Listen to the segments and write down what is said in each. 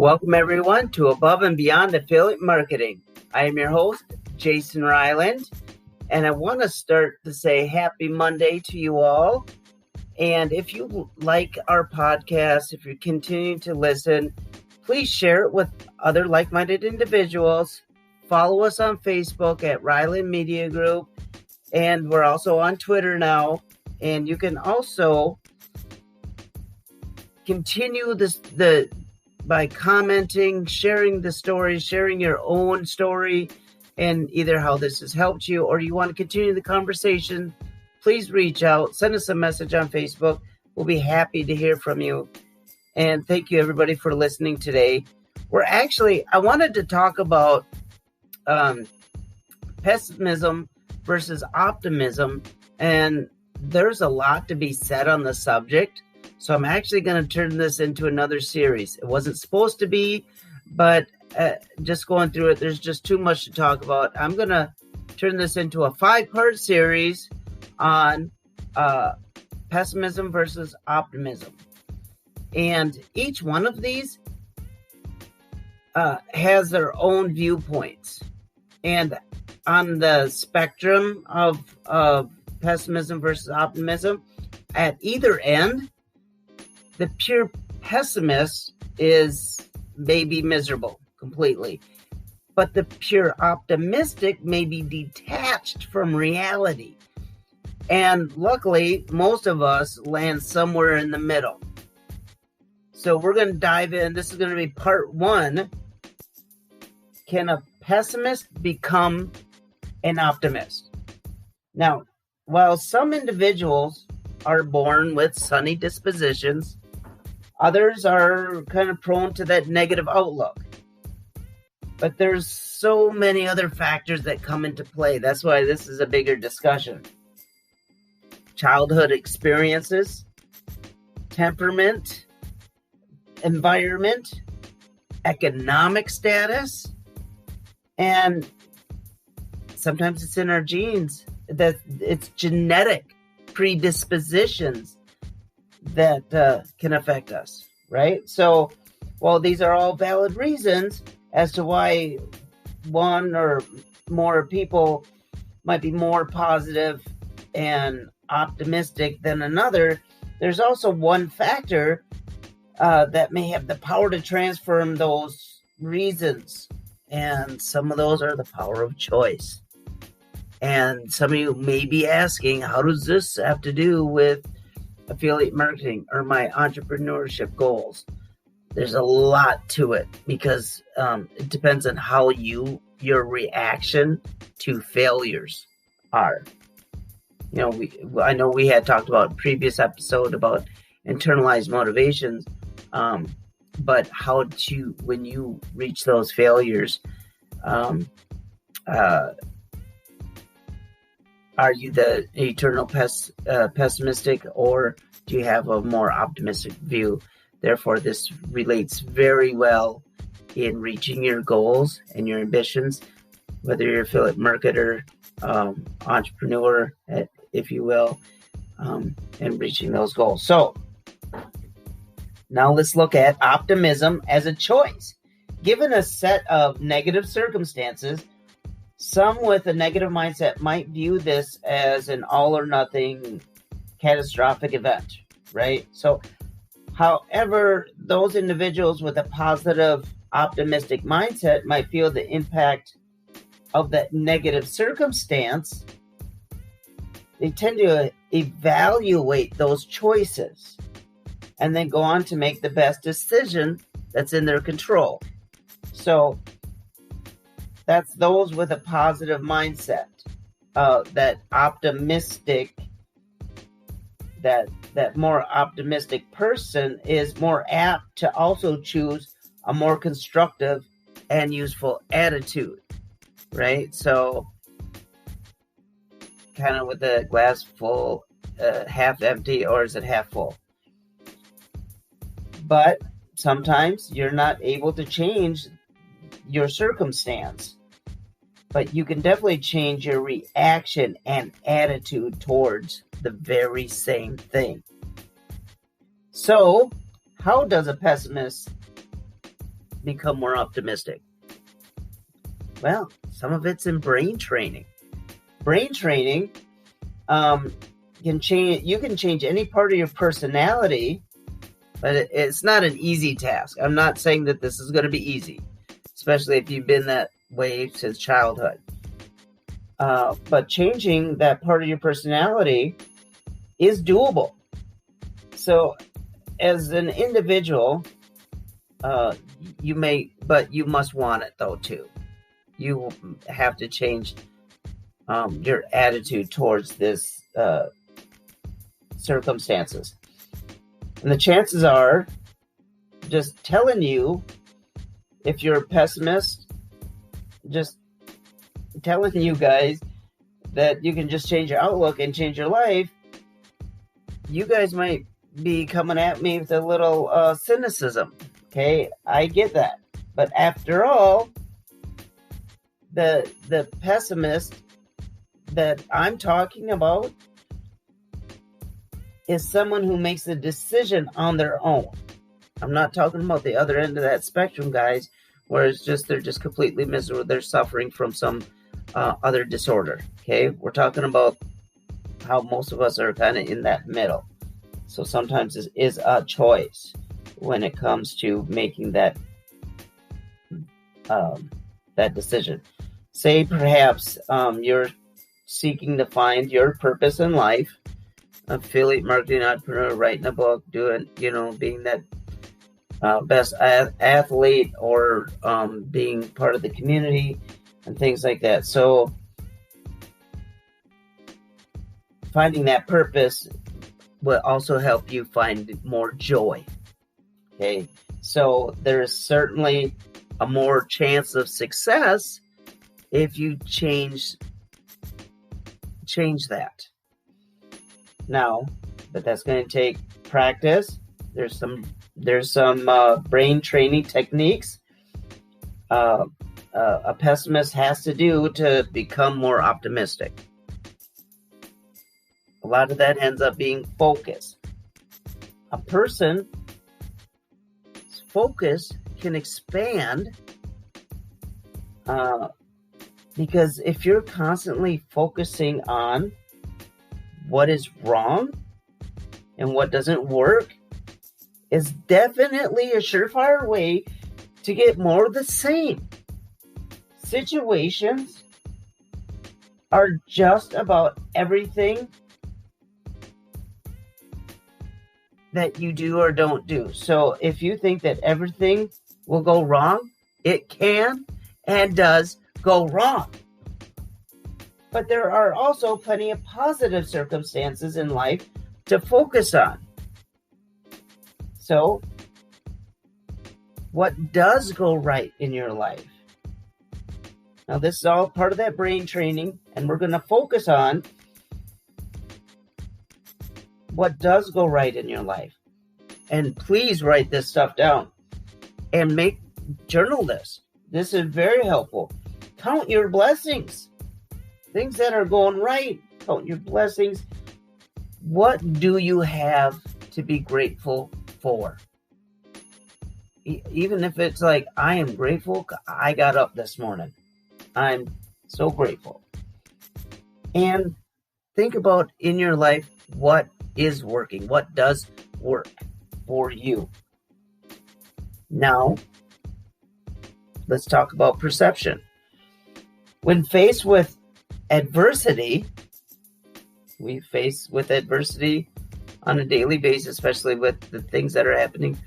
Welcome everyone to Above and Beyond Affiliate Marketing. I am your host, Jason Ryland, and I want to start to say happy Monday to you all. And if you like our podcast, if you're continuing to listen, please share it with other like-minded individuals. Follow us on Facebook at Ryland Media Group, and we're also on Twitter now. And you can also continue by commenting, sharing the story, sharing your own story, and either how this has helped you or you want to continue the conversation, please reach out. Send us a message on Facebook. We'll be happy to hear from you. And thank you, everybody, for listening today. I wanted to talk about pessimism versus optimism, and there's a lot to be said on the subject. So I'm actually going to turn this into another series. It wasn't supposed to be, but just going through it, there's just too much to talk about. I'm going to turn this into a 5-part series on pessimism versus optimism. And each one of these has their own viewpoints. And on the spectrum of pessimism versus optimism, at either end, the pure pessimist is maybe miserable completely, but the pure optimistic may be detached from reality. And luckily, most of us land somewhere in the middle. So we're going to dive in. This is going to be part 1. Can a pessimist become an optimist? Now, while some individuals are born with sunny dispositions, others are kind of prone to that negative outlook. But there's so many other factors that come into play. That's why this is a bigger discussion. Childhood experiences, temperament, environment, economic status, and sometimes it's in our genes. That it's genetic predispositions that can affect us, right? So, while these are all valid reasons as to why one or more people might be more positive and optimistic than another, there's also one factor that may have the power to transform those reasons. And some of those are the power of choice. And some of you may be asking, how does this have to do with affiliate marketing or my entrepreneurship goals? There's a lot to it because it depends on how your reaction to failures are. I know we had talked about a previous episode about internalized motivations, but when you reach those failures, are you the eternal pessimistic, or do you have a more optimistic view? Therefore, this relates very well in reaching your goals and your ambitions, whether you're an affiliate marketer, entrepreneur, if you will, and reaching those goals. So now let's look at optimism as a choice. Given a set of negative circumstances, some with a negative mindset might view this as an all or nothing catastrophic event, right? So, however, those individuals with a positive, optimistic mindset might feel the impact of that negative circumstance. They tend to evaluate those choices and then go on to make the best decision that's in their control. So, that's those with a positive mindset. That optimistic, that more optimistic person is more apt to also choose a more constructive and useful attitude, right? So, kind of with the glass full, half empty, or is it half full? But sometimes you're not able to change your circumstance, but you can definitely change your reaction and attitude towards the very same thing. So, how does a pessimist become more optimistic? Well, some of it's in brain training. Brain training can change. You can change any part of your personality, but it's not an easy task. I'm not saying that this is going to be easy, especially if you've been that way since childhood. But changing that part of your personality is doable. So as an individual, you must want it though too. You have to change your attitude towards this circumstances. And the chances are, just telling you, if you're a pessimist, just telling you guys that you can just change your outlook and change your life, you guys might be coming at me with a little cynicism. Okay, I get that. But after all, the pessimist that I'm talking about is someone who makes a decision on their own. I'm not talking about the other end of that spectrum, guys, where they're just completely miserable. They're suffering from some other disorder. Okay, we're talking about how most of us are kind of in that middle. So sometimes it is a choice when it comes to making that decision. Say perhaps you're seeking to find your purpose in life, affiliate marketing entrepreneur, writing a book, being that best athlete, or being part of the community and things like that. So finding that purpose will also help you find more joy. Okay, so there's certainly a more chance of success if you change that. Now, but that's going to take practice. There's some brain training techniques a pessimist has to do to become more optimistic. A lot of that ends up being focus. A person's focus can expand because if you're constantly focusing on what is wrong and what doesn't work, is definitely a surefire way to get more of the same. Situations are just about everything that you do or don't do. So if you think that everything will go wrong, it can and does go wrong. But there are also plenty of positive circumstances in life to focus on. So, what does go right in your life? Now, this is all part of that brain training, and we're going to focus on what does go right in your life. And please write this stuff down and journal this. This is very helpful. Count your blessings. Things that are going right. Count your blessings. What do you have to be grateful for? Even if it's like, I am grateful I got up this morning. I'm so grateful. And think about in your life what is working, what does work for you. Now, let's talk about perception. When faced with adversity, we face with adversity on a daily basis, especially with the things that are happening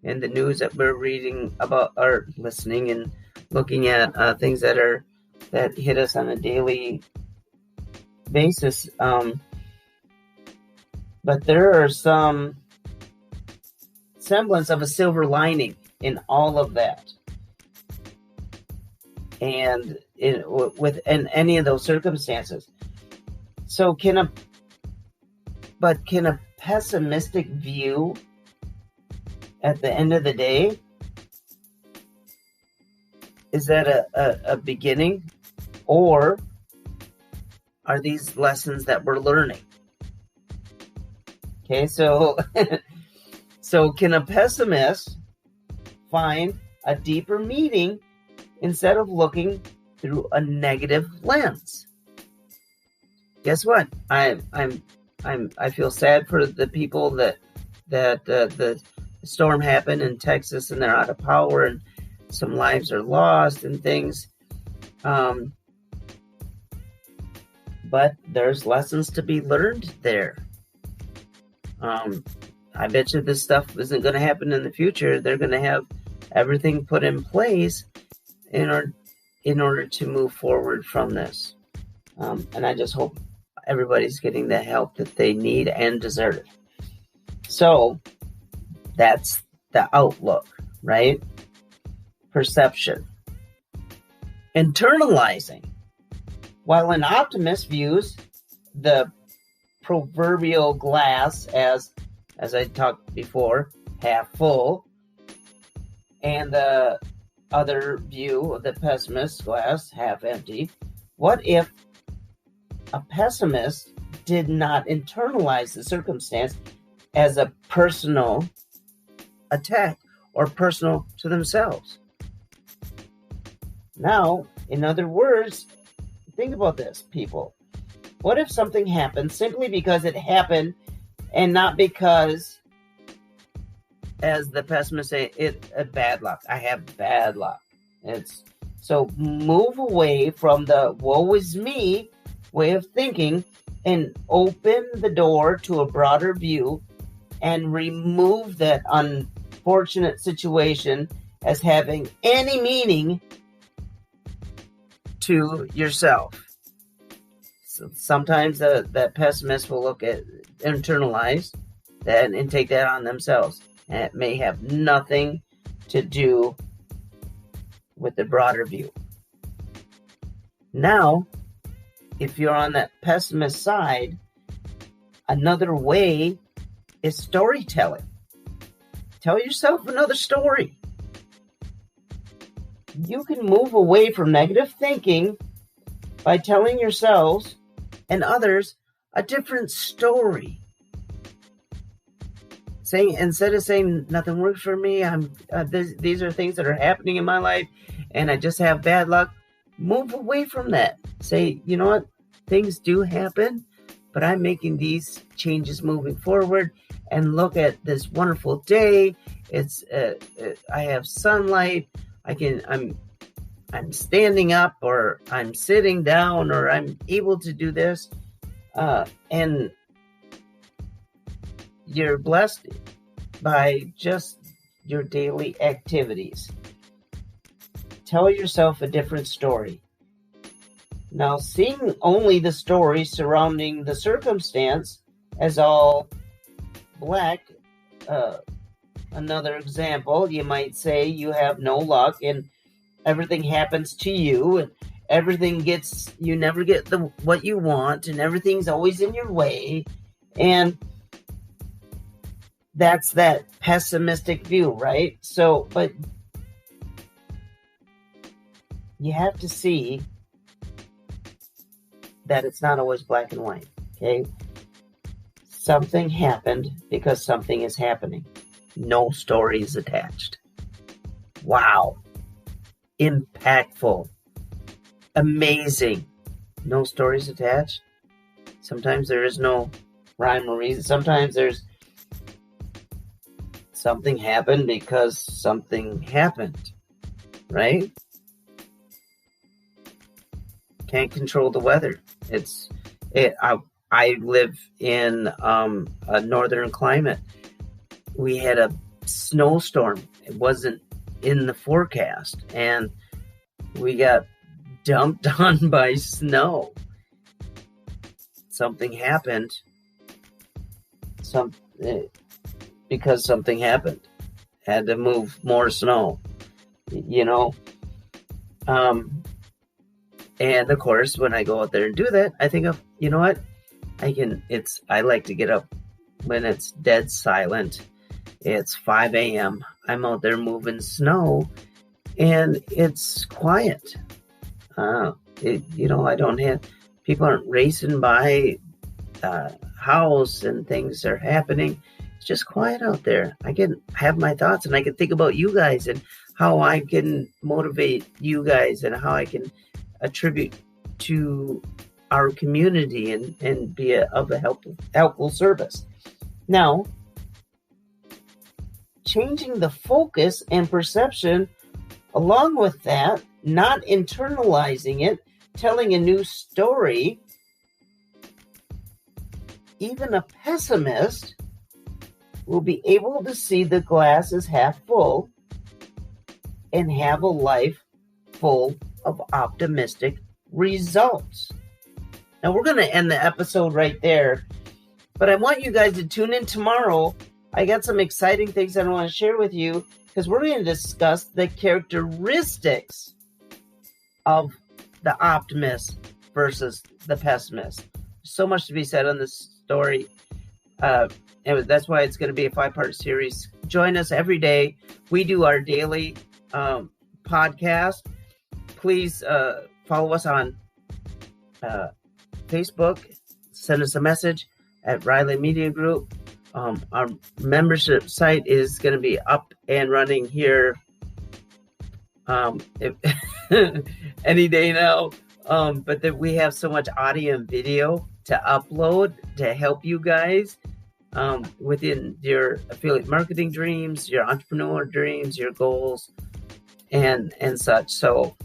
in the news that we're reading about or listening and looking at, things that hit us on a daily basis. But there are some semblance of a silver lining in all of that. And within any of those circumstances. So can a pessimistic view at the end of the day, is that a beginning, or are these lessons that we're learning? Okay, so can a pessimist find a deeper meaning instead of looking through a negative lens. Guess what? I feel sad for the people that the storm happened in Texas and they're out of power and some lives are lost and things. But there's lessons to be learned there. I bet you this stuff isn't going to happen in the future. They're going to have everything put in place in order to move forward from this. And I just hope everybody's getting the help that they need and deserve. So that's the outlook, right? Perception. Internalizing. While an optimist views the proverbial glass as I talked before, half full, and the other view of the pessimist glass, half empty, what if a pessimist did not internalize the circumstance as a personal attack or personal to themselves? Now, in other words, think about this, people. What if something happened simply because it happened and not because, as the pessimists say, it's bad luck? I have bad luck. So move away from the woe is me way of thinking and open the door to a broader view and remove that unfortunate situation as having any meaning to yourself. So sometimes that pessimist will look at internalize that and take that on themselves. And it may have nothing to do with the broader view. Now, if you're on that pessimist side, another way is storytelling. Tell yourself another story. You can move away from negative thinking by telling yourselves and others a different story. Instead of saying nothing works for me, these are things that are happening in my life, and I just have bad luck. Move away from that. Say, you know what? Things do happen, but I'm making these changes moving forward. And look at this wonderful day. I have sunlight. I'm standing up, or I'm sitting down, or I'm able to do this, and you're blessed by just your daily activities. Tell yourself a different story. Now, seeing only the story surrounding the circumstance as all black, another example, you might say you have no luck and everything happens to you and you never get what you want and everything's always in your way. And that's that pessimistic view, right? So, but you have to see that it's not always black and white, okay? Something happened because something is happening. No stories attached. Wow. Impactful. Amazing. No stories attached. Sometimes there is no rhyme or reason. Sometimes there's something happened because something happened, right? Can't control the weather. I live in a northern climate. We had a snowstorm. It wasn't in the forecast, and we got dumped on by snow. Something happened. Because something happened. Had to move more snow, you know. And of course, when I go out there and do that, I think of, you know what? I like to get up when it's dead silent. It's 5 a.m. I'm out there moving snow and it's quiet. I don't have, people aren't racing by house and things are happening. It's just quiet out there. I can have my thoughts and I can think about you guys and how I can motivate you guys and how I can attribute to our community and be of a helpful service. Now, changing the focus and perception, along with that, not internalizing it, telling a new story. Even a pessimist will be able to see the glass as half full and have a life full of optimistic results. Now, we're going to end the episode right there, but I want you guys to tune in tomorrow. I got some exciting things I want to share with you because we're going to discuss the characteristics of the optimist versus the pessimist. So much to be said on this story. That's why it's going to be a 5-part series. Join us every day. We do our daily podcast. Please follow us on Facebook. Send us a message at Riley Media Group. Our membership site is going to be up and running here any day now. But that we have so much audio and video to upload to help you guys within your affiliate marketing dreams, your entrepreneur dreams, your goals, and such. So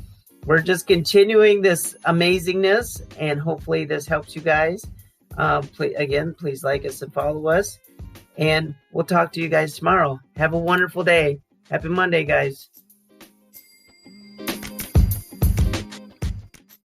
we're just continuing this amazingness, and hopefully this helps you guys. Please like us and follow us, and we'll talk to you guys tomorrow. Have a wonderful day. Happy Monday, guys.